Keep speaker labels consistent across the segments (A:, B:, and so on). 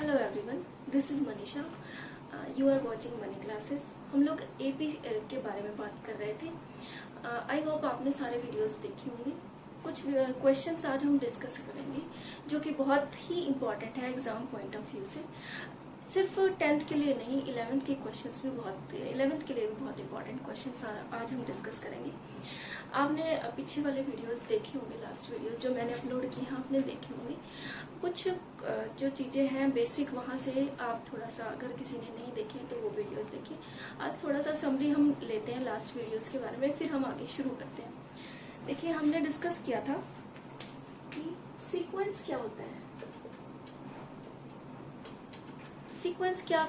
A: Hello everyone, this is Manisha. You are watching money classes. हम लोग AP के बारे में बात कर रहे थे। आई होप आपने सारे वीडियोस देखे होंगे। कुछ क्वेश्चंस आज हम डिस्कस करेंगे जो कि बहुत ही इम्पोर्टेंट है एग्जाम पॉइंट ऑफ व्यू से। सिर्फ 10th के लिए नहीं, 11th के क्वेश्चंस भी बहुत 11th के लिए भी बहुत इंपॉर्टेंट क्वेश्चंस आज हम डिस्कस करेंगे। आपने पीछे वाले वीडियोस देखे होंगे, लास्ट वीडियो जो मैंने अपलोड किए हैं आपने देखे होंगे। कुछ जो चीजें हैं बेसिक, वहां से आप थोड़ा सा, अगर किसी ने नहीं देखे तो वो वीडियोस देखिए। आज थोड़ा सा समरी हम लेते हैं लास्ट वीडियोस के बारे में, फिर हम आगे शुरू करते हैं। देखिए, हमने डिस्कस किया था कि सीक्वेंस क्या होता है। सीक्वेंस क्या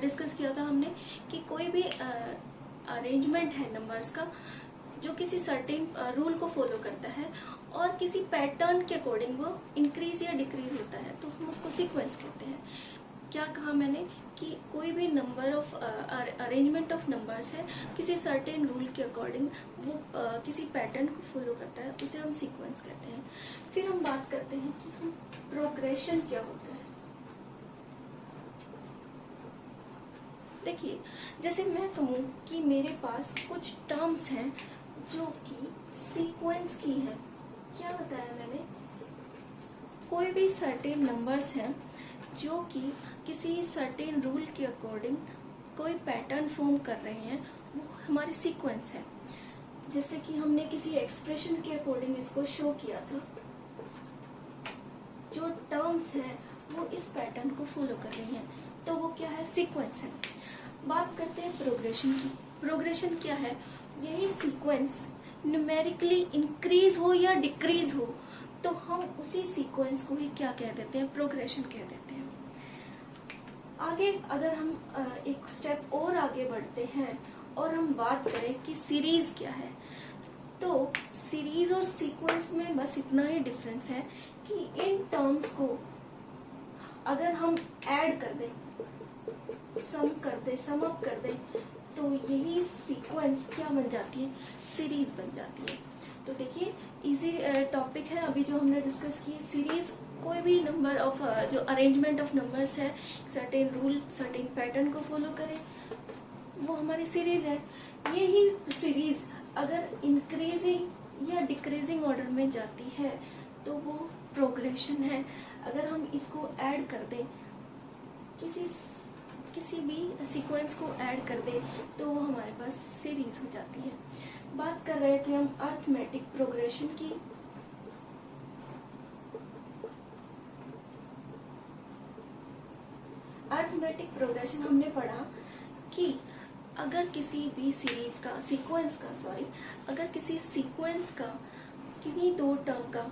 A: डिस्कस किया था हमने कि कोई भी अरेंजमेंट है नंबर्स का जो किसी सर्टेन रूल को फॉलो करता है और किसी पैटर्न के अकॉर्डिंग वो इंक्रीज या डिक्रीज होता है, तो हम उसको सीक्वेंस कहते हैं। क्या कहा मैंने कि कोई भी number of arrangement of numbers है किसी सर्टेन रूल के अकॉर्डिंग वो किसी पैटर्न को फॉलो करता है, उसे हम सीक्वेंस कहते हैं। फिर हम बात करते हैं कि हम प्रोग्रेशन क्या होता है। देखिए, जैसे मैं कहूँ कि मेरे पास कुछ टर्म्स हैं जो कि सीक्वेंस की है। क्या बताया मैंने? कोई भी सर्टेन नंबर्स हैं जो कि किसी सर्टेन रूल के अकॉर्डिंग कोई पैटर्न फॉर्म कर रहे हैं, वो हमारी सीक्वेंस है। जैसे कि हमने किसी एक्सप्रेशन के अकॉर्डिंग इसको शो किया था, जो टर्म्स हैं वो इस पैटर्न को फॉलो कर रही हैं, तो वो क्या है? सीक्वेंस है। बात करते हैं प्रोग्रेशन की। प्रोग्रेशन क्या है? यही सीक्वेंस न्यूमेरिकली इंक्रीज हो या डिक्रीज हो तो हम उसी सीक्वेंस को ही क्या कह देते हैं? प्रोग्रेशन कह देते हैं। आगे अगर हम एक स्टेप और आगे बढ़ते हैं और हम बात करें कि सीरीज क्या है, तो सीरीज और सीक्वेंस में बस इतना ही डिफरेंस है कि इन टर्म्स को अगर हम ऐड कर दें, सम अप कर दें, तो यही सीक्वेंस क्या बन जाती है? सीरीज बन जाती है। तो देखिए, इजी टॉपिक है अभी जो हमने डिस्कस की। सीरीज कोई भी नंबर ऑफ जो अरेंजमेंट ऑफ नंबर्स है सर्टेन रूल सर्टेन पैटर्न को फॉलो करे, वो हमारी सीरीज है। यही सीरीज अगर इंक्रीजिंग या डिक्रीजिंग ऑर्डर में जाती है तो वो प्रोग्रेशन है। अगर हम इसको ऐड कर दें, किसी भी सीक्वेंस को ऐड कर दे तो वो हमारे पास सीरीज हो जाती है। बात कर रहे थे हम अरिथमेटिक प्रोग्रेशन की। अरिथमेटिक प्रोग्रेशन हमने पढ़ा कि अगर किसी भी सीरीज का अगर किसी सीक्वेंस का किन्हीं दो टर्म का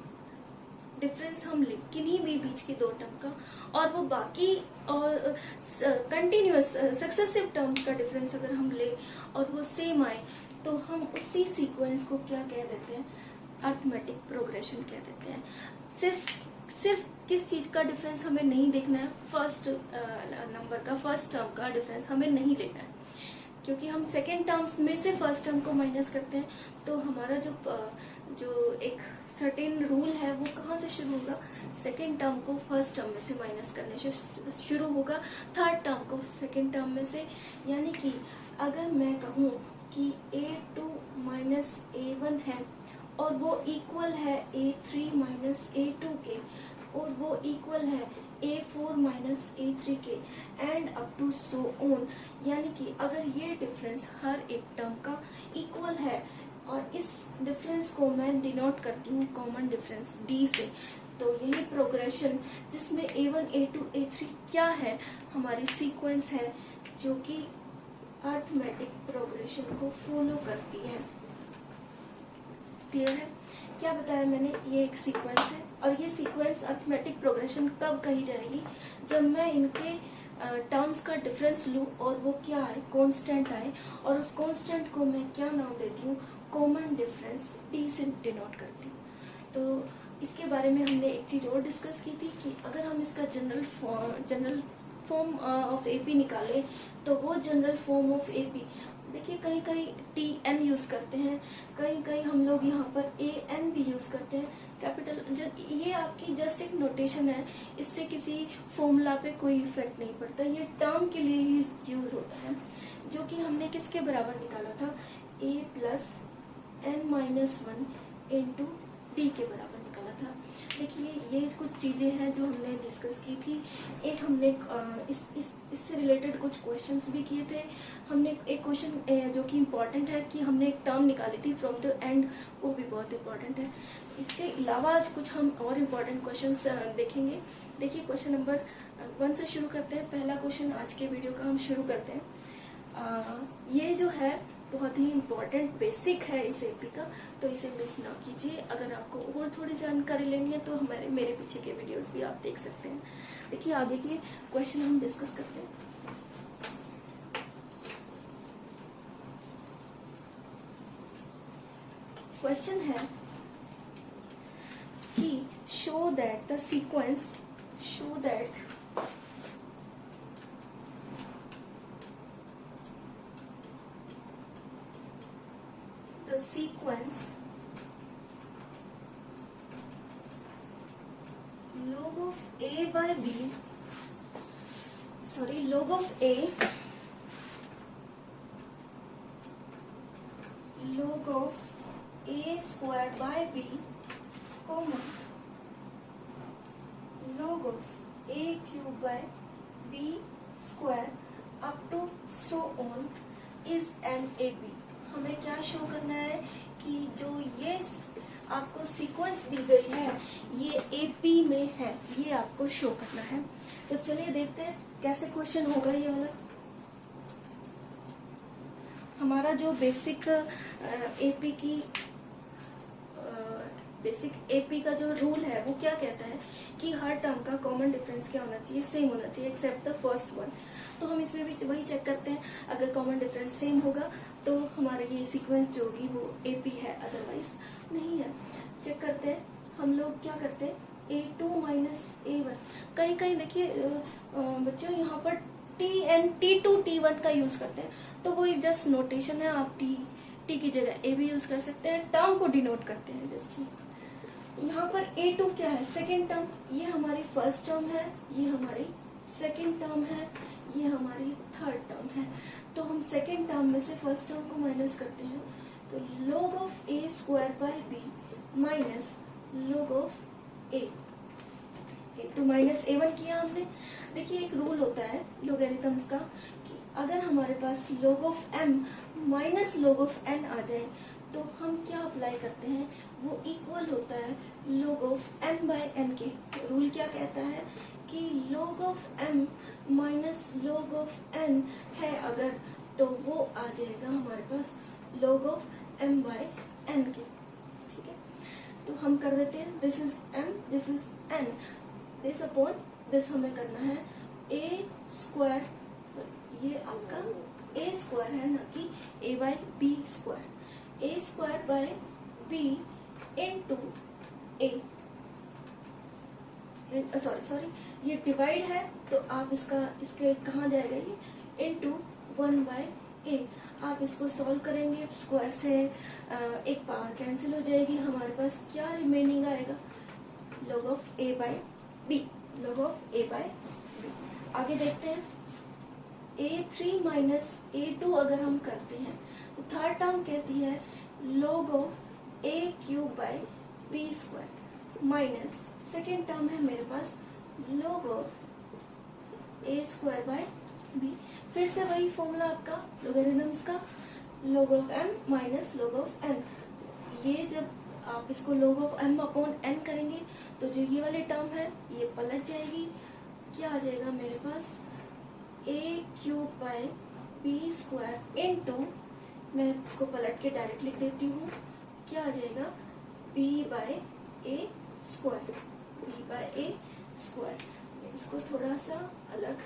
A: डिफरेंस हम ले, किन्हीं भी बीच के दो टर्म का, और वो बाकी और कंटिन्यूअस सक्सेसिव टर्म्स का डिफरेंस अगर हम ले और वो सेम आए, तो हम उसी सीक्वेंस को क्या कह देते हैं? अरिथमेटिक प्रोग्रेशन कह देते हैं। सिर्फ किस चीज का डिफरेंस हमें नहीं देखना है? फर्स्ट नंबर का, फर्स्ट टर्म का डिफरेंस हमें नहीं लेना है, क्योंकि हम सेकेंड टर्म्स में से फर्स्ट टर्म को माइनस करते हैं, तो हमारा जो एक सर्टेन रूल है वो कहाँ से शुरू होगा? सेकेंड टर्म को फर्स्ट टर्म में से माइनस करने से शुरू होगा, थर्ड टर्म को सेकेंड टर्म में से। यानी कि अगर मैं कहूँ कि A2 माइनस A1 है और वो इक्वल है A3 माइनस A2 के, और वो इक्वल है A4 माइनस A3 के, and up to so on. यानी कि अगर ये डिफरेंस हर एक टर्म का इक्वल है और इस डिफरेंस को मैं डिनोट करती हूँ कॉमन डिफरेंस D से, तो यही प्रोग्रेशन जिसमें A1 A2 A3 क्या है? हमारी सीक्वेंस है जो कि अरिथमेटिक प्रोग्रेशन को फॉलो करती है। क्लियर है? क्या बताया मैंने? ये एक सीक्वेंस है और ये सीक्वेंस अरिथमेटिक प्रोग्रेशन कब कही जाएगी? जब मैं इनके टर्म्स का डिफरेंस लूं और वो क्या आए? कांस्टेंट आए, और उस कांस्टेंट को मैं क्या नाम देती हूँ? कॉमन डिफरेंस D से डिनोट करती हूँ। तो इसके बारे में हमने एक चीज और डिस्कस की थी कि अगर हम इसका जनरल फॉर्म ऑफ AP निकाले, तो वो जनरल फॉर्म ऑफ AP देखिए कहीं कहीं टी एन यूज करते हैं, कहीं कहीं हम लोग यहाँ पर ए एन भी यूज करते हैं कैपिटल। ये आपकी जस्ट एक नोटेशन है, इससे किसी फॉर्मूला पे कोई इफेक्ट नहीं पड़ता, ये टर्म के लिए ही यूज होता है। जो कि हमने किसके बराबर निकाला था, a plus n minus one into t के बराबर निकाला था। देखिए ये कुछ चीजें हैं जो हमने डिस्कस की थी। एक हमने इससे रिलेटेड कुछ क्वेश्चंस भी किए थे। हमने एक क्वेश्चन जो कि इम्पोर्टेंट है कि हमने एक टर्म निकाली थी फ्रॉम द एंड, वो भी बहुत इम्पोर्टेंट है। इसके अलावा आज कुछ हम और इम्पोर्टेंट क्वेश्चंस देखेंगे। देखिए क्वेश्चन नंबर 1 से शुरू करते हैं। पहला क्वेश्चन आज के वीडियो का हम शुरू करते हैं। ये जो है बहुत ही इम्पोर्टेंट बेसिक है इस एपी का, तो इसे मिस ना कीजिए। अगर आपको और थोड़ी जानकारी लेनी है तो मेरे पीछे के वीडियोस भी आप देख सकते हैं। देखिए आगे के क्वेश्चन हम डिस्कस करते हैं। क्वेश्चन है कि show that the sequence log of a by b, log of a square by b, comma log of a cube by b square up to so on is an ab। हमें क्या show करना है कि जो ये आपको sequence दी गई है ये एपी में है, ये आपको शो करना है। तो चलिए देखते हैं कैसे क्वेश्चन होगा ये वाला। हमारा जो बेसिक एपी का जो रूल है वो क्या कहता है कि हर टर्म का कॉमन डिफरेंस क्या होना चाहिए, सेम होना चाहिए एक्सेप्ट द फर्स्ट वन। तो हम इसमें भी वही चेक करते हैं, अगर कॉमन डिफरेंस सेम होगा तो हमारे ये सीक्वेंस जो होगी वो एपी है, अदरवाइज नहीं है। चेक करते हैं हम लोग क्या करते हैं, a2 माइनस a1। कहीं कहीं देखिए बच्चों यहाँ पर t2 t1 का यूज करते हैं, तो वो जस्ट नोटेशन है, आप t की जगह a भी यूज कर सकते हैं, टर्म को डिनोट करते हैं जस्ट। यहाँ पर a2 क्या है, सेकेंड टर्म, ये हमारी फर्स्ट टर्म है, ये हमारी सेकेंड टर्म है, ये हमारी थर्ड टर्म है। तो हम सेकेंड टर्म में से फर्स्ट टर्म को माइनस करते हैं, तो log of a square by b minus log of a to minus a1 किया हमने। देखिए एक रूल होता है लोगेरिथम्स का कि अगर हमारे पास log of m minus log of n आ जाए तो हम क्या अप्लाई करते हैं, वो इक्वल होता है log of m by n के। रूल क्या कहता है कि log of m minus log of n है अगर, तो वो आ जाएगा हमारे पास log of m by n के। ठीक है, तो हम कर देते हैं this is m, this is n, this upon this हमें करना है a स्क्वायर, ये आपका a स्क्वायर है ना कि a by b square, a square by b into a, sorry ये डिवाइड है तो आप इसके कहाँ जाएगा ये इंटू 1 बाय a। आप इसको सॉल्व करेंगे, स्क्वायर से एक पावर कैंसिल हो जाएगी, हमारे पास क्या रिमेनिंग आएगा, log of a by b, log of a by b। आगे देखते हैं a3 माइनस a2 अगर हम करते हैं तो थर्ड टर्म कहती है log of a cube by b square minus second term है मेरे पास log of a square by b। फिर से वही फॉर्मूला आपका लोगेरिथम्स का, log of m minus log of n। ये जब आप इसको log of m upon n करेंगे तो जो ये वाली टर्म है ये पलट जाएगी, क्या आ जाएगा मेरे पास a cube by b square into, मैं इसको पलट के डायरेक्ट लिख देती हूँ, क्या आ जाएगा b by a square, b by a square. इसको थोड़ा सा अलग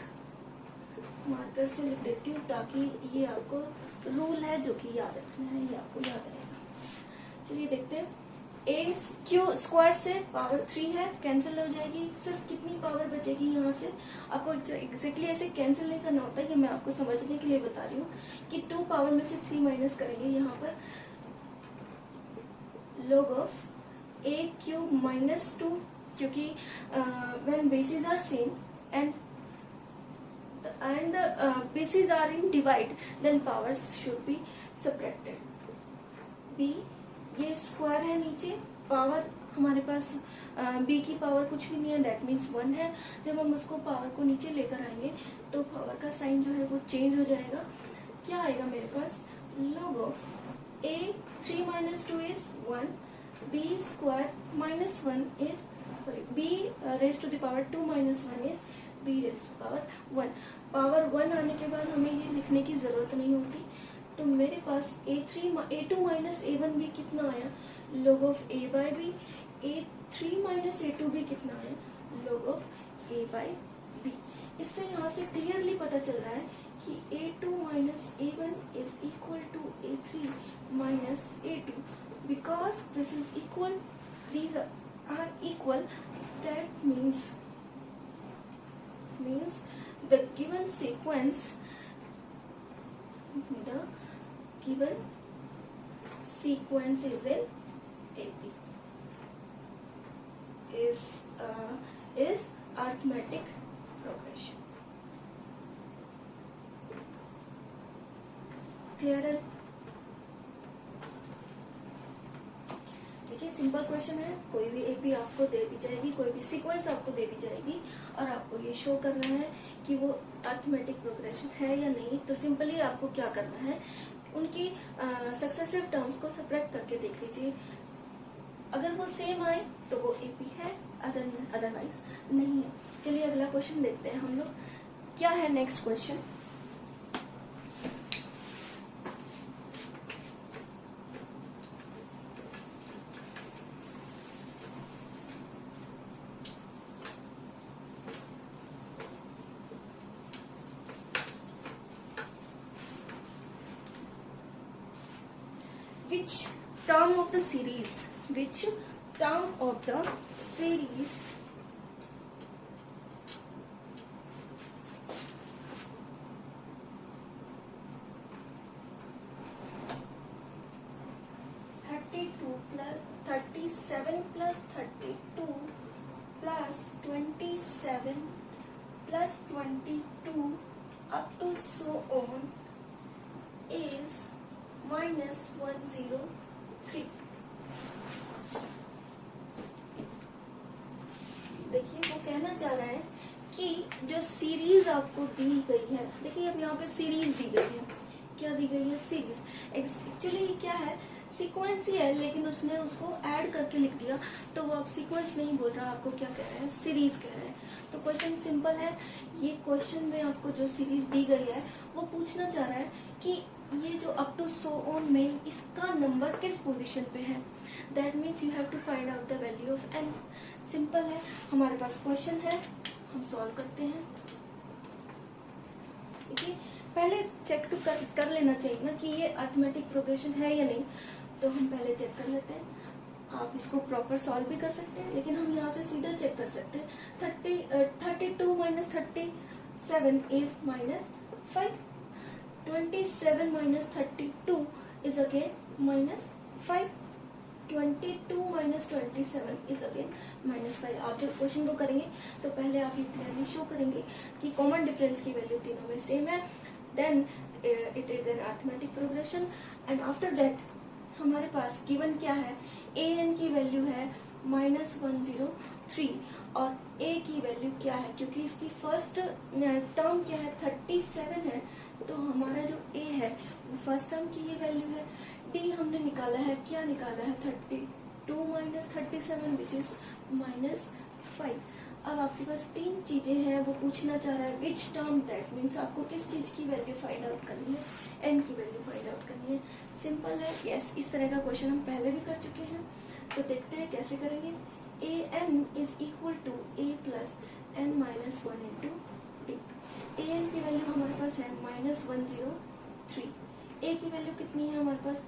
A: मार्कर से लिख देती हूँ ताकि ये आपको रूल है जो कि याद रखना है, ये आपको याद रहेगा। चलिए देखते हैं ए क्यू स्क्वायर से पावर 3 है, कैंसिल हो जाएगी, सिर्फ कितनी पावर बचेगी यहाँ से। आपको एग्जैक्टली ऐसे कैंसिल नहीं करना होता है, कि मैं आपको समझने के लिए बता रही हूँ कि 2 पावर में से 3 माइनस करेंगे यहाँ पर, log of a cube minus 2, क्योंकि when basis are same and the bases are in divide, then powers should be subtracted. b ये स्क्वायर है नीचे, पावर हमारे पास b की पावर कुछ भी नहीं है, दैट मीन्स 1 है। जब हम उसको पावर को नीचे लेकर आएंगे तो पावर का साइन जो है वो चेंज हो जाएगा। क्या आएगा मेरे पास, log of a 3 minus 2 is 1, b square minus 1 is b raised to the power 2 minus 1 is b raised to power 1। Power 1 आने के बाद हमें ये लिखने की जरूरत नहीं होती, तो मेरे पास a2 माइनस a1 भी कितना आया, log of a by b, a3 minus a2 भी कितना आया, log of a by b. इससे यहाँ से क्लियरली पता चल रहा है कि a2 minus a1 is equal to a3 minus a2, because this is equal, these are equal, that means the given sequence is in AP, is arithmetic progression। Clear है? देखिए सिंपल क्वेश्चन है, कोई भी एपी आपको दे दी जाएगी, कोई भी sequence आपको दे दी जाएगी और आपको ये शो करना है कि वो अरिथमेटिक प्रोग्रेशन है या नहीं। तो सिंपली आपको क्या करना है, उनकी सक्सेसिव टर्म्स को सब्ट्रैक्ट करके देख लीजिए, अगर वो सेम आए तो वो एपी है, अदरवाइज नहीं है। चलिए अगला क्वेश्चन देखते हैं हम लोग, क्या है next question. Which term of the series 32 plus 37 plus 32 plus 27 plus 22 up to so on is minus 103। देखिए वो कहना चाह रहा है कि जो सीरीज आपको दी गई है, देखिए अब यहाँ पे सीरीज दी गई है, क्या दी गई है, सीरीज। एक्चुअली क्या है, सीक्वेंस ही है, लेकिन उसने उसको ऐड करके लिख दिया, तो वो अब सीक्वेंस नहीं बोल रहा, आपको क्या कह रहा है, सीरीज कह रहा है। तो क्वेश्चन सिंपल है, ये क्वेश्चन में आपको जो सीरीज दी गई है वो पूछना चाह रहा है कि ये जो अप टू सो ऑन में इसका नंबर किस पोजीशन पे है। That means you have to find out the value of n. Simple है, हमारे पास क्वेश्चन है, हम सॉल्व करते हैं। देखिए पहले चेक तो कर लेना चाहिए ना कि ये अरिथमेटिक प्रोग्रेशन है या नहीं, तो हम पहले चेक कर लेते हैं। आप इसको प्रॉपर सॉल्व भी कर सकते हैं, लेकिन हम यहाँ से सीधा चेक कर सकते हैं। 32 minus 37 is minus 5, 27 minus 32 is again minus 5, 22 minus 27 is again minus 5। आप जब क्वेश्चन को करेंगे तो पहले आप ये क्लियरली शो करेंगे कि कॉमन डिफरेंस की वैल्यू तीनों में सेम है, then it is an arithmetic progression. And after that हमारे पास गिवन क्या है, ए एन की वैल्यू है माइनस 103 और a की वैल्यू क्या है, क्योंकि इसकी फर्स्ट टर्म क्या है 37 है, तो हमारा जो a है वो फर्स्ट टर्म की ये वैल्यू है। d हमने निकाला है, क्या निकाला है 32 माइनस 37 विच इज माइनस 5। अब आपके पास तीन चीजें हैं, वो पूछना चाह रहा है विच टर्म, दैट मीन्स आपको किस चीज की वैल्यू फाइंड आउट करनी है, n की वैल्यू फाइंड आउट करनी है। सिंपल है, यस इस तरह का क्वेश्चन हम पहले भी कर चुके हैं, तो देखते हैं कैसे करेंगे। a n is equal to a plus n minus 1 into d. a n की वैल्यू हमारे पास है माइनस 103, a की वैल्यू कितनी है हमारे पास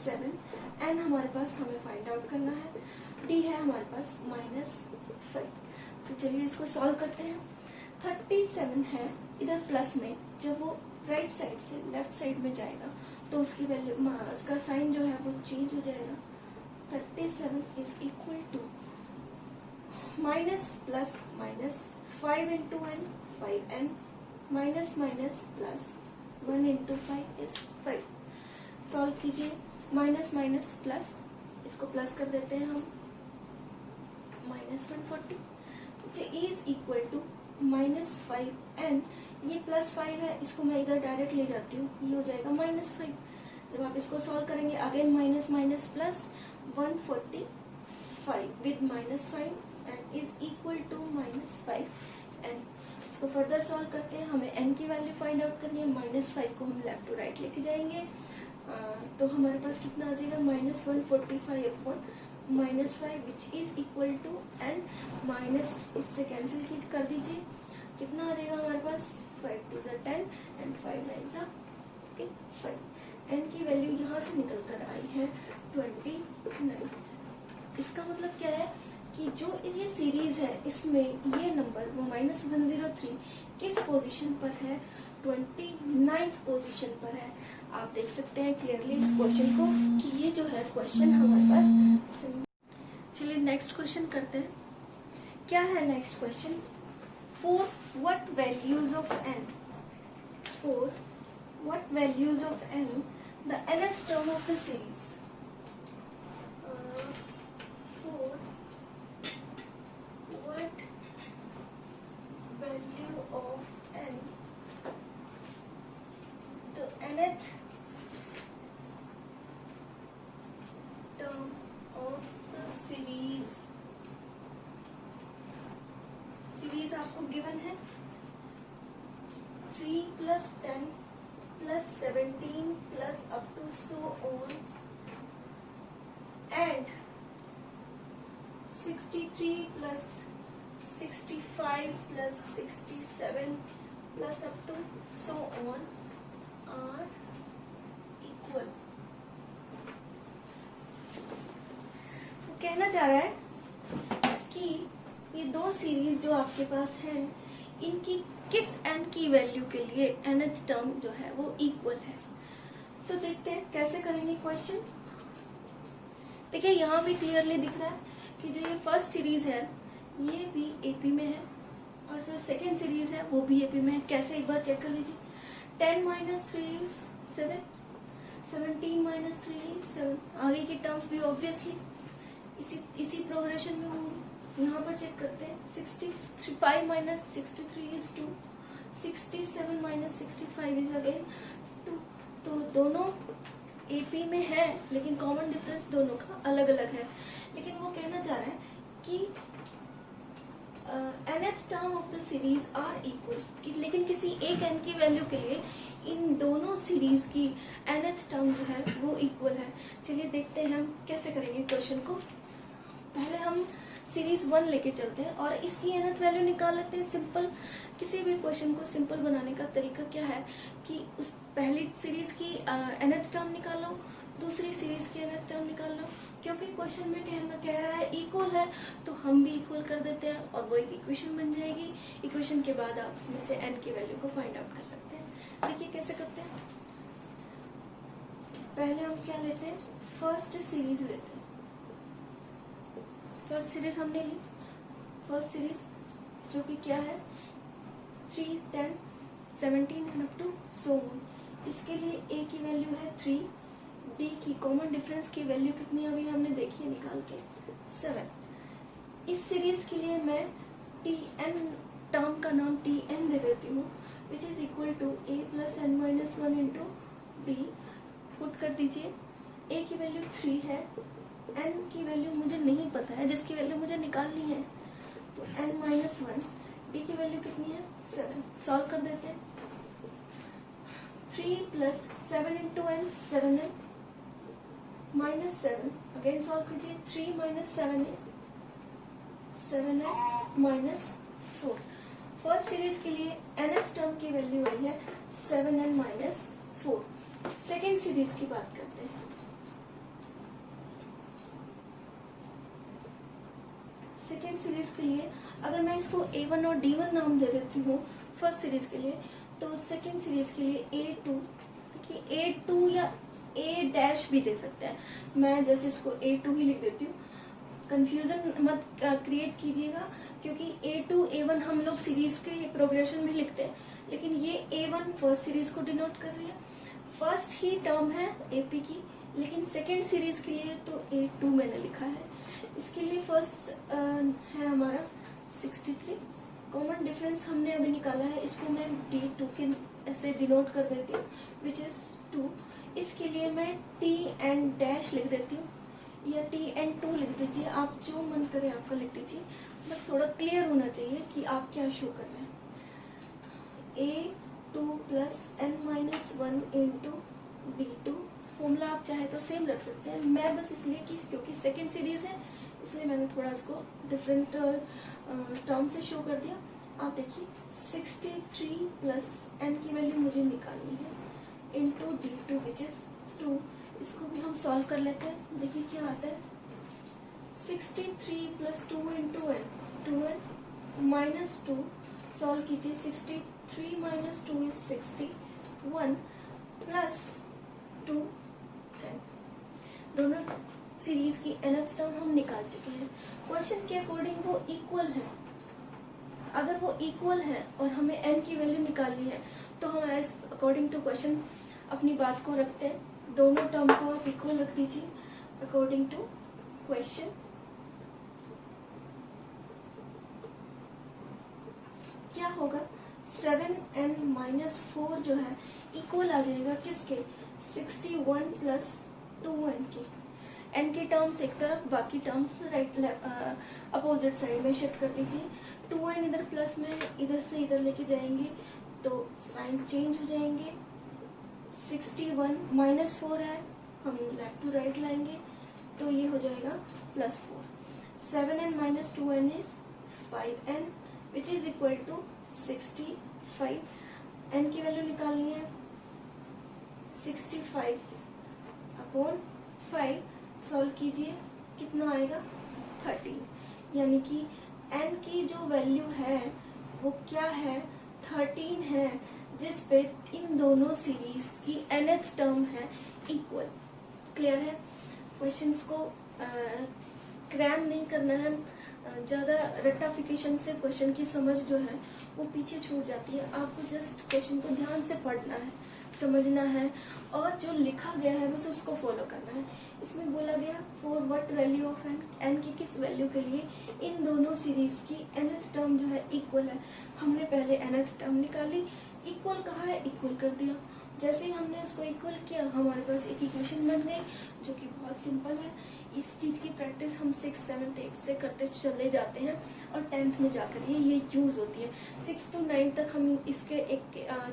A: 7, n हमारे पास हमें फाइंड आउट करना है, d है हमारे पास -5। तो चलिए इसको सॉल्व करते हैं। 37 है, इधर प्लस में जब वो राइट साइड से लेफ्ट साइड में जाएगा तो उसकी वैल्यू, उसका साइन जो है वो चेंज हो जाएगा। 37 is equal to minus plus minus 5 into n 5n minus minus plus 1 into 5 is 5। Solve कीजिए, माइनस माइनस प्लस, इसको प्लस कर देते हैं हम, -140 इज इक्वल टू -5n। ये +5 है, इसको मैं इधर डायरेक्ट ले जाती हूँ, ये हो जाएगा -5। जब आप इसको सॉल्व करेंगे again minus minus plus 145 with minus sign and is equal to -5n। इसको फर्दर सॉल्व करते हैं, हमें n की वैल्यू फाइंड आउट करनी है। -5 को हम लेफ्ट टू राइट लेके जाएंगे, तो हमारे पास कितना आ जाएगा, -145 upon -5 which is equal to n, minus इससे कैंसिल कर दीजिए, कितना आ जाएगा हमारे पास, 5 2 10 एंड 5 9 5। n की वैल्यू यहाँ से निकल कर आई है 29। इसका मतलब क्या है कि जो ये सीरीज है इसमें ये नंबर वो -103 किस पोजीशन पर है, 29th पोजीशन पर है। आप देख सकते हैं क्लियरली इस क्वेश्चन को कि ये जो है क्वेश्चन हमारे पास। चलिए नेक्स्ट क्वेश्चन करते हैं। क्या है next question, for what values of n, for what values of n the nth term of the series, for what value of n the nth term of the series, series आपको given है 3 + 10 + 17 plus up to so on and 63 plus 65 plus 67 plus up to so on are equal। कहना चाह रहा है कि ये दो series जो आपके पास हैं इनकी किस n की वैल्यू के लिए nth टर्म जो है वो इक्वल है। तो देखते हैं कैसे करेंगे क्वेश्चन। देखिए यहाँ भी क्लियरली दिख रहा है कि जो ये फर्स्ट सीरीज है ये भी एपी में है और जो सेकेंड सीरीज है वो भी एपी में है। कैसे, एक बार चेक कर लीजिए। 10 - 3 is 7, 17 - 3 is 7। आगे की टर्म्स भी ऑब्वियसली इसी प्रोग्रेशन में होंगी। यहाँ पर चेक करते हैं, 65 - 63 is 2, 67 - 65 is again 2। तो दोनों एपी में है लेकिन कॉमन डिफरेंस दोनों का अलग अलग है। लेकिन वो कहना चाह रहा है कि nth term of the series are equal, लेकिन किसी एक n की वैल्यू के लिए इन दोनों सीरीज की nth टर्म जो है वो इक्वल है। चलिए देखते हैं हम कैसे करेंगे क्वेश्चन को। पहले हम सीरीज 1 लेके चलते हैं और इसकी nth वैल्यू निकाल लेते हैं। सिंपल, किसी भी क्वेश्चन को सिंपल बनाने का तरीका क्या है कि उस पहली सीरीज की nth टर्म निकाल लो, दूसरी सीरीज की nth टर्म निकाल लो। क्योंकि क्वेश्चन में कह रहा है इक्वल है तो हम भी इक्वल कर देते हैं और वो एक इक्वेशन बन जाएगी। इक्वेशन के बाद आप उसमें से n की वैल्यू को फाइंड आउट कर सकते हैं। देखिए कैसे करते हैं। पहले हम क्या लेते हैं, फर्स्ट सीरीज लेते हैं। फर्स्ट सीरीज हमने ली, फर्स्ट सीरीज जो कि क्या है 3, 10, 17 and up to so on. इसके लिए a की वैल्यू है 3, d की कॉमन डिफरेंस की वैल्यू कितनी अभी हमने देखी है निकाल के 7। इस सीरीज के लिए मैं tn टर्म का नाम tn दे देती हूँ which is equal to a + n - 1 into d। Put कर दीजिए, a की वैल्यू 3 है, n की वैल्यू मुझे नहीं पता है जिसकी वैल्यू मुझे निकालनी है, तो n - 1, d की वैल्यू कितनी है 7। सॉल्व कर देते हैं। 3 + 7 into n 7n -7, again solve कीजिए। 3 - 7 is 7n - 4। फर्स्ट सीरीज के लिए nth टर्म की वैल्यू आई है 7n - 4। सेकेंड सीरीज की बात करते हैं। सेकेंड सीरीज के लिए अगर मैं इसको A1 और D1 नाम दे देती हूँ फर्स्ट सीरीज के लिए, तो सेकेंड सीरीज के लिए A2, देखिए A2 या A डैश भी दे सकते हैं। मैं जैसे इसको A2 ही लिख देती हूँ, कंफ्यूजन मत क्रिएट कीजिएगा, क्योंकि A2 A1 हम लोग सीरीज के प्रोग्रेशन में लिखते हैं, लेकिन ये A1 फर्स्ट सीरीज को डिनोट कर रही है, फर्स्ट ही टर्म है AP की, लेकिन सेकेंड सीरीज के लिए तो A2 मैंने लिखा है। इसके लिए फर्स्ट है हमारा 63, कॉमन डिफरेंस हमने अभी निकाला है, इसको मैं D2 के ऐसे डिनोट कर देती हूँ, विच इज 2। इसके लिए मैं T एंड डैश लिख देती हूँ, या T एंड 2 लिख दीजिए, आप जो मन करे आपका लिख दीजिए, बस थोड़ा क्लियर होना चाहिए कि आप क्या शो कर रहे हैं। A2 plus n-1 into D2, formula आप चाहे तो सेम रख सकते हैं, मैं बस इसलिए कि क्योंकि सेकेंड सीरीज है इसलिए मैंने थोड़ा इसको डिफरेंट टर्म से शो कर दिया। आप देखिए 63 प्लस n की वैल्यू मुझे निकालनी है इंटू D2 विच इज 2। इसको भी हम सॉल्व कर लेते हैं, देखिए क्या आता है। 63 plus 2 into n, 2n minus 2, solve कीजिए। 63 माइनस 2 इज 61 प्लस 2 10। दोनों सीरीज की nth टर्म हम निकाल चुके हैं। क्वेश्चन के अकॉर्डिंग वो इक्वल है, अगर वो इक्वल है और हमें n की वैल्यू निकालनी है तो हम एज अकॉर्डिंग टू क्वेश्चन अपनी बात को रखते हैं, दोनों टर्म को आप इक्वल रख दीजिए अकॉर्डिंग टू क्वेश्चन। क्या होगा, 7n माइनस 4 जो है इक्वल आ जाएगा किसके, 61 प्लस 2n के। n के टर्म्स एक तरफ, बाकी टर्म्स राइट अपोजिट साइड में शिफ्ट कर दीजिए। 2n इधर प्लस में इधर से इधर लेके जाएंगे तो साइन चेंज हो जाएंगे। 61 माइनस 4 है, हम लेफ्ट टू राइट लाएंगे तो ये हो जाएगा plus 4। 7n minus 2n is 5n which is equal to 65। n की वैल्यू निकालनी है, 65 अपॉन 5, सॉल्व कीजिए, कितना आएगा 13। यानी कि n की जो वैल्यू है वो क्या है, 13 है, जिस पे इन दोनों सीरीज की nth टर्म है इक्वल। क्लियर है। क्वेश्चंस को क्रैम नहीं करना है, ज्यादा रट्टाफिकेशन से क्वेश्चन की समझ जो है वो पीछे छूट जाती है। आपको जस्ट क्वेश्चन को ध्यान से पढ़ना है, समझना है, और जो लिखा गया है बस उसको फॉलो करना है। इसमें बोला गया for what value of n की किस वैल्यू के लिए इन दोनों सीरीज की nth टर्म जो है इक्वल है। हमने पहले nth टर्म निकाली, इक्वल कहा है, इक्वल कर दिया। जैसे ही हमने उसको इक्वल किया हमारे पास एक इक्वेशन बन गई जो कि बहुत सिंपल है। इस चीज की प्रैक्टिस हम 6th 7th 8th से करते चले जाते हैं और 10th में जाकर ये यूज होती है। 6 to 9 तक हम इसके एक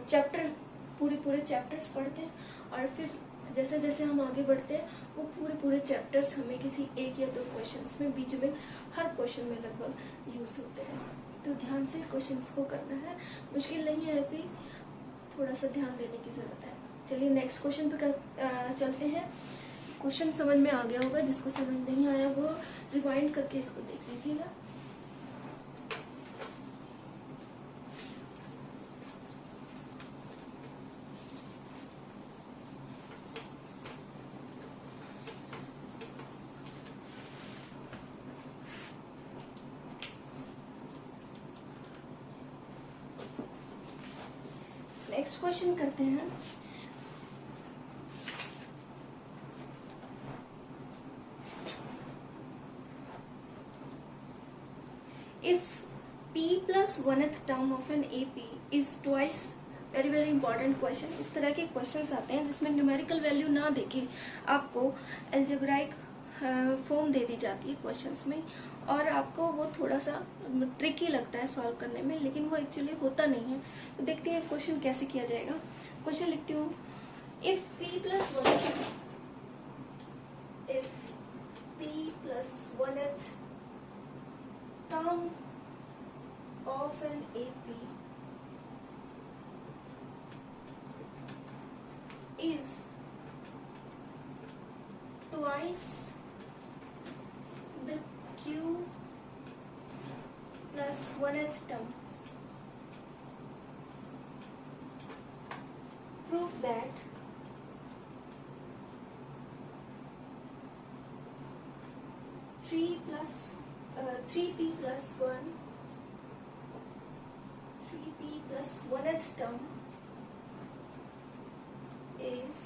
A: चैप्टर पूरे चैप्टर्स पढ़ते हैं, और फिर जैसे जैसे हम आगे बढ़ते हैं वो पूरे चैप्टर्स हमें किसी एक या दो क्वेश्चंस में बीच में हर क्वेश्चन में लगभग यूज होते हैं। तो ध्यान से क्वेश्चंस को करना है, मुश्किल नहीं है, अभी थोड़ा सा ध्यान देने की जरूरत है। चलिए नेक्स्ट क्वेश्चन पे चलते हैं। क्वेश्चन समझ में आ गया होगा, जिसको समझ नहीं आया वो रिवाइंड करके इसको देख लीजिएगा। नेक्स्ट क्वेश्चन करते हैं। If p plus 1th term of an AP is twice, very important question. इस तरह के क्वेश्चंस आते हैं जिसमें न्यूमेरिकल वैल्यू ना देके आपको एल्जेब्राइक फॉर्म दे दी जाती है क्वेश्चंस में, और आपको वो थोड़ा सा ट्रिकी लगता है सॉल्व करने में, लेकिन वो एक्चुअली होता नहीं है। तो देखते हैं क्वेश्चन कैसे किया जाएगा। क्वेश्चन लिखती हूँ, if p plus 1th term of an AP is twice the Q 1th term. Prove that three p plus 1th term is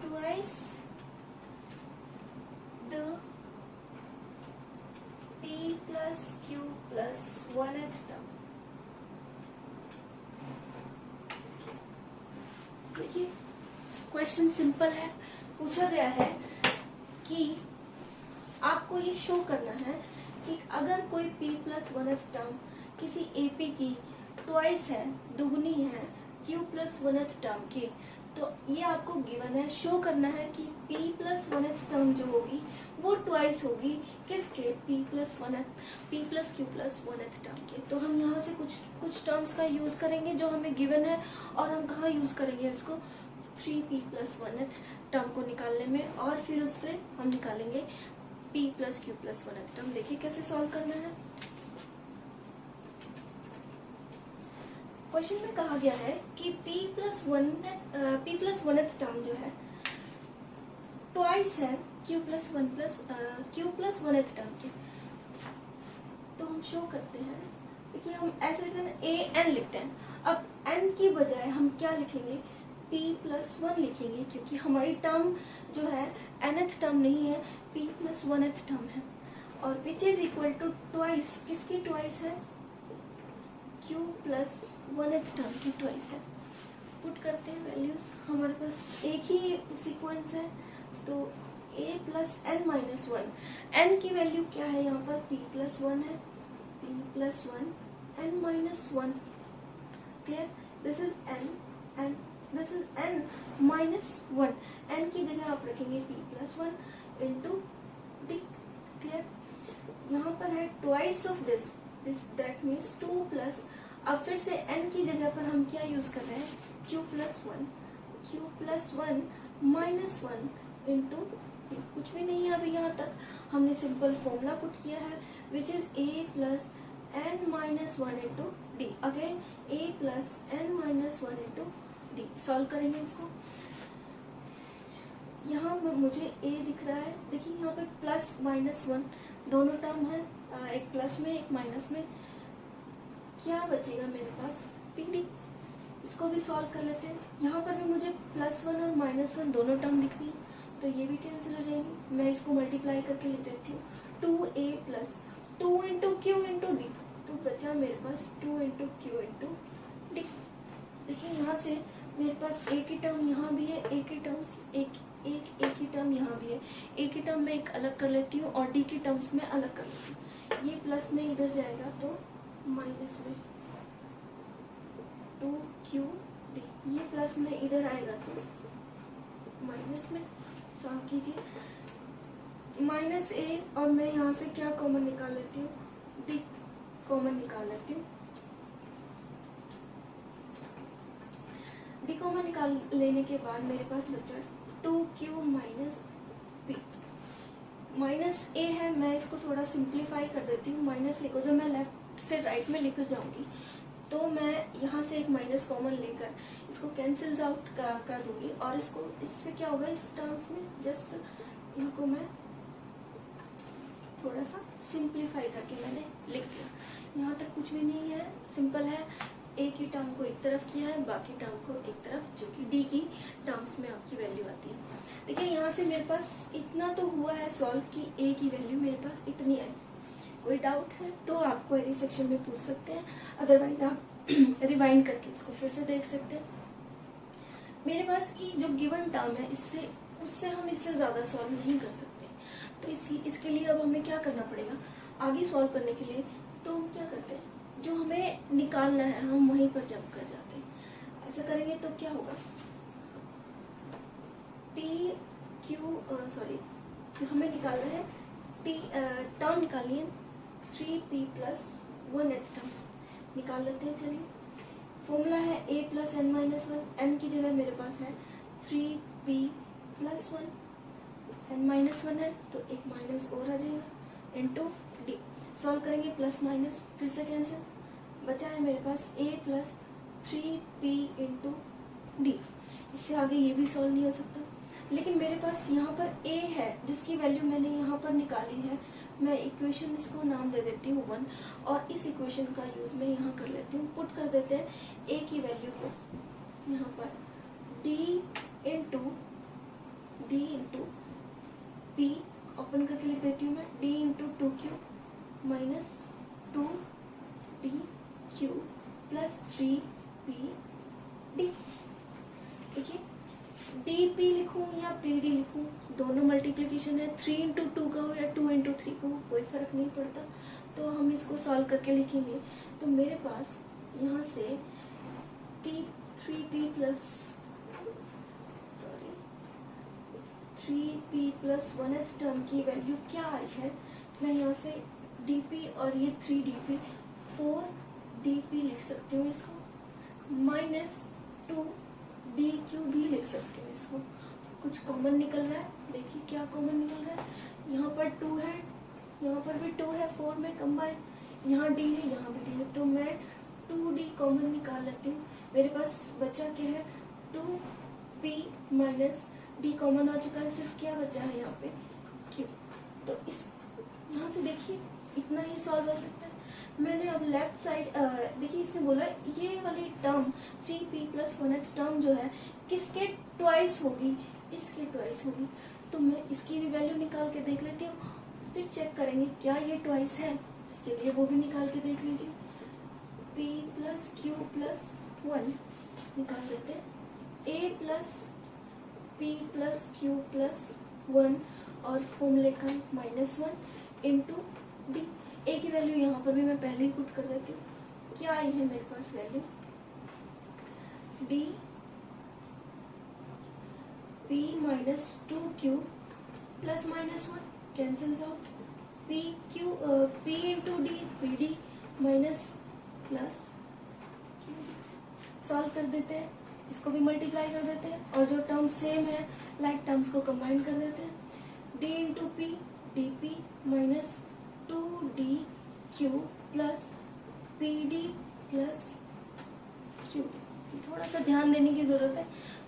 A: twice the p plus q plus 1th term. देखिए question simple है, पूछा गया है कि आपको ये show करना है कि अगर कोई p प्लस 1th टर्म किसी AP की ट्वाइस है, दुगनी है q प्लस 1th टर्म की, तो ये आपको गिवन है, शो करना है कि p प्लस 1th टर्म जो होगी वो ट्वाइस होगी किसके, p plus q plus 1th term के। तो हम यहाँ से कुछ टर्म्स का यूज करेंगे जो हमें गिवन है, और हम कहाँ यूज करेंगे इसको, 3p प्लस 1th टर्म को निकालने में, और फिर उससे हम निकालेंगे p plus q plus 1th term. देखिए कैसे सॉल्व करना है। क्वेश्चन में कहा गया है कि p प्लस 1th टर्म जो है ट्वाइस है q प्लस 1th टर्म की। तो हम शो करते हैं, देखिए हम ऐसे लिखते हैं a n लिखते हैं। अब n की बजाय हम क्या लिखेंगे, p प्लस 1 लिखेंगे, क्योंकि हमारी टर्म जो है nth टर्म नहीं है, p प्लस 1th टर्म है। और which is equal to twice, किसकी ट्वाइस है, q प्लस 1th टर्म की ट्वाइस है। पुट करते हैं वैल्यूज, हमारे पास एक ही सीक्वेंस है, तो a plus n minus 1, n की वैल्यू क्या है यहाँ पर, p प्लस 1 है, p plus 1 n minus 1, clear, this is n and this is n minus 1, n की जगह आप रखेंगे p plus 1 into d, clear. यहाँ पर है twice of this that means 2 plus, अब फिर से n की जगह पर हम क्या यूज कर रहे हैं, q plus 1 minus 1 into d, कुछ भी नहीं है अभी यहाँ तक, हमने सिंपल फॉर्मूला पुट किया है which is a plus n minus 1 into D, again a plus n minus 1 into D. Solve करेंगे इसको, यहाँ मुझे a दिख रहा है, देखिए यहाँ पे प्लस माइनस 1 दोनों टर्म है, एक प्लस में एक माइनस में, क्या बचेगा मेरे पास, pd। इसको भी सॉल्व कर लेते हैं। यहाँ पर भी मुझे प्लस 1 और माइनस 1 दोनों टर्म दिख रही है, तो ये भी कैंसिल हो जाएंगी। मैं इसको मल्टीप्लाई करके लिख देती हूँ, 2a plus 2 into Q into D, तो बचा मेरे पास 2 इंटू क्यू इंटू डी। देखिए यहाँ से मेरे पास एक ही टर्म यहाँ भी है, एक ही टर्म यहाँ भी है, एक ही टर्म मैं एक अलग कर लेती हूँ और डी की टर्म्स में अलग कर लेती हूँ। ये प्लस में इधर जाएगा तो माइनस में 2qd, ये प्लस में इधर आएगा तो माइनस में, सॉल्व कीजिए, माइनस a, और मैं यहाँ से क्या कॉमन निकाल लेती हूँ, d कॉमन निकाल लेती हूँ। d कॉमन निकाल लेने के बाद मेरे पास बचा 2q minus p, minus a है, मैं इसको थोड़ा सिंप्लीफाई कर देती हूँ। माइनस a को जब मैं लेफ्ट से राइट में लेकर जाऊंगी तो मैं यहाँ से एक माइनस कॉमन लेकर इसको कैंसिल आउट कर दूंगी, और इससे क्या होगा, इस टर्म्स में जस्ट इनको मैं थोड़ा सा सिंप्लीफाई करके मैंने लिख दिया। यहाँ तक कुछ भी नहीं है, सिंपल है, एक ही टर्म को एक तरफ किया है, बाकी टर्म को एक तरफ, जो कि डी की टर्म्स में आपकी वैल्यू आती है। देखिए यहाँ से मेरे पास इतना तो हुआ है सॉल्व की ए की वैल्यू मेरे पास इतनी आई। कोई डाउट है तो आप क्वेरी सेक्शन में पूछ सकते हैं, अदरवाइज आप रिवाइंड करके इसको फिर से देख सकते हैं। मेरे पास की जो गिवन टर्म है उससे हम इससे ज्यादा सॉल्व नहीं कर सकते, तो इसके लिए अब हमें क्या करना पड़ेगा, आगे सॉल्व करने के लिए तो हम क्या करते हैं, जो हमें निकालना है हम वहीं पर जंप कर जाते हैं। ऐसा करेंगे तो क्या होगा, हमें निकालना है टर्म निकालनी है 3p प्लस 1th टर्म, निकाल लेते हैं। चलिए फॉर्मूला है a plus n minus 1, n की जगह मेरे पास है 3p प्लस 1, n माइनस 1 है तो एक माइनस और आ जाएगा इंटू डी। सॉल्व करेंगे प्लस माइनस फिर से कैंसिल, बचा है मेरे पास a plus 3p into D. इससे आगे ये भी सॉल्व नहीं हो सकता, लेकिन मेरे पास यहाँ पर a है जिसकी वैल्यू मैंने यहाँ पर निकाली है। मैं इक्वेशन इसको नाम दे देती हूँ 1 और इस इक्वेशन का यूज मैं यहाँ कर लेती हूँ। पुट कर देते हैं a की वैल्यू को यहाँ पर d इंटू p ओपन करके लिख देती हूँ मैं d into 2q minus 2dq plus 3pd। देखिए dp लिखूं या pd लिखूं, दोनों मल्टीप्लिकेशन है। 3 इंटू 2 का हो या 2 इंटू 3 का हो, कोई फर्क नहीं पड़ता। तो हम इसको सॉल्व करके लिखेंगे तो मेरे पास यहाँ से 3p प्लस 1th टर्म की वैल्यू क्या आई है। मैं यहाँ से dp और ये 3dp 4dp लिख सकती हूँ इसको, माइनस 2dq भी लिख सकती हूँ इसको। कुछ कॉमन निकल रहा है, देखिए क्या कॉमन निकल रहा है। यहाँ पर 2 है, यहाँ पर भी 2 है, 4 में कंबाइन, यहाँ d है, यहाँ भी d है, तो मैं 2d कॉमन निकाल लेती हूँ। मेरे पास बचा क्या है 2p माइनस d कॉमन आ चुका है, सिर्फ क्या बचा है यहाँ पे q। तो इस यहाँ से देखिए इतना ही सॉल्व हो सकता है। मैंने अब लेफ्ट साइड देखिए इसमें बोला ये वाली term 3p plus 1th term जो है किसके ट्वाइस होगी, इसके ट्वाइस होगी। तो मैं इसकी भी वैल्यू निकाल के देख लेती हूँ, फिर चेक करेंगे क्या ये ट्वाइस है। चलिए वो भी निकाल के देख लीजिए। p प्लस q प्लस 1 निकाल देते हैं, a plus p plus q plus 1 और फॉर्मूले का -1 इंटू डी। a की वैल्यू यहाँ पर भी मैं पहले ही पुट कर देती हूँ। क्या आई है मेरे पास value d p minus 2q plus -1 cancels out, p into d pd minus plus solve कर देते हैं, इसको भी मल्टीप्लाई कर देते हैं और जो टर्म सेम है लाइक टर्म्स को कंबाइन कर देते हैं। d into P dp minus 2dq plus pd plus qd। थोड़ा सा ध्यान देने की जरूरत है,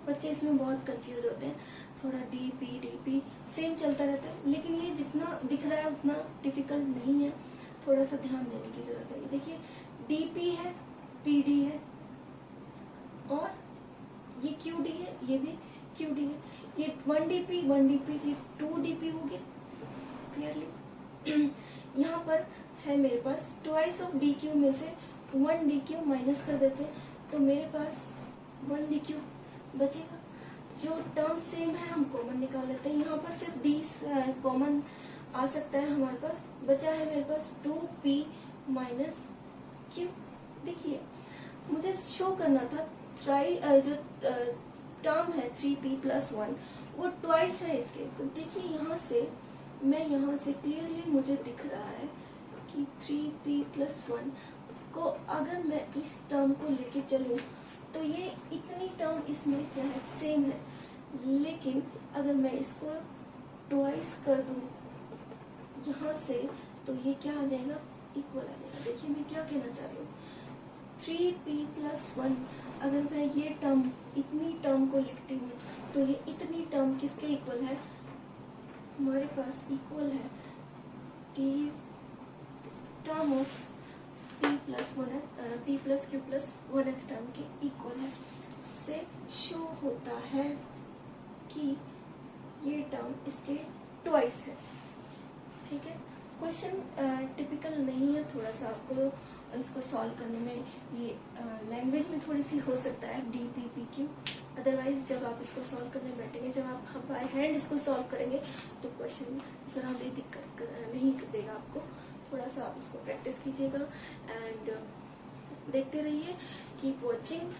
A: बच्चे इसमें बहुत कंफ्यूज होते हैं। थोड़ा dp सेम चलता रहता है, लेकिन ये जितना दिख रहा है उतना डिफिकल्ट नहीं है, थोड़ा सा ध्यान देने की जरूरत है। देखिए dp है, pd है और ये qd है, ये भी qd है। ये 1dp ये 2dp हो गया क्लियरली। यहाँ पर है मेरे पास ट्वाइस ऑफ dq में से 1dq माइनस कर देते हैं तो मेरे पास 1dq बचेगा। जो टर्म सेम है हम कॉमन निकाल लेते हैं, यहाँ पर सिर्फ d कॉमन आ सकता है हमारे पास। बचा है मेरे पास 2p माइनस q। देखिए मुझे शो करना था जो टर्म है 3p प्लस 1 वो ट्वाइस है इसके। तो देखिए यहाँ से क्लियरली मुझे दिख रहा है कि 3p प्लस 1 को अगर मैं इस टर्म को लेके चलूं तो ये इतनी टर्म इसमें क्या है सेम है, लेकिन अगर मैं इसको ट्वाइस कर दूं यहाँ से तो ये क्या आ जाएगा इक्वल आ जाएगा। देखिए मैं क्या कहना चाह रही हूँ, 3p प्लस 1 अगर मैं ये टर्म इतनी टर्म को लिखती हूँ तो ये इतनी टर्म किसके इक्वल है, हमारे पास इक्वल है term of p plus q plus 1th term के इक्वल है। इससे शो होता है कि ये टर्म इसके ट्वाइस है। ठीक है, क्वेश्चन टिपिकल नहीं है, थोड़ा सा आपको इसको सॉल्व करने में ये लैंग्वेज में थोड़ी सी हो सकता है DPPQ। अदरवाइज जब आप इसको सॉल्व करने बैठेंगे, जब आप बाय हैंड इसको सॉल्व करेंगे तो क्वेश्चन जरा भी दिक्कत नहीं देगा आपको। थोड़ा सा आप इसको प्रैक्टिस कीजिएगा एंड देखते रहिए, कीप वॉचिंग।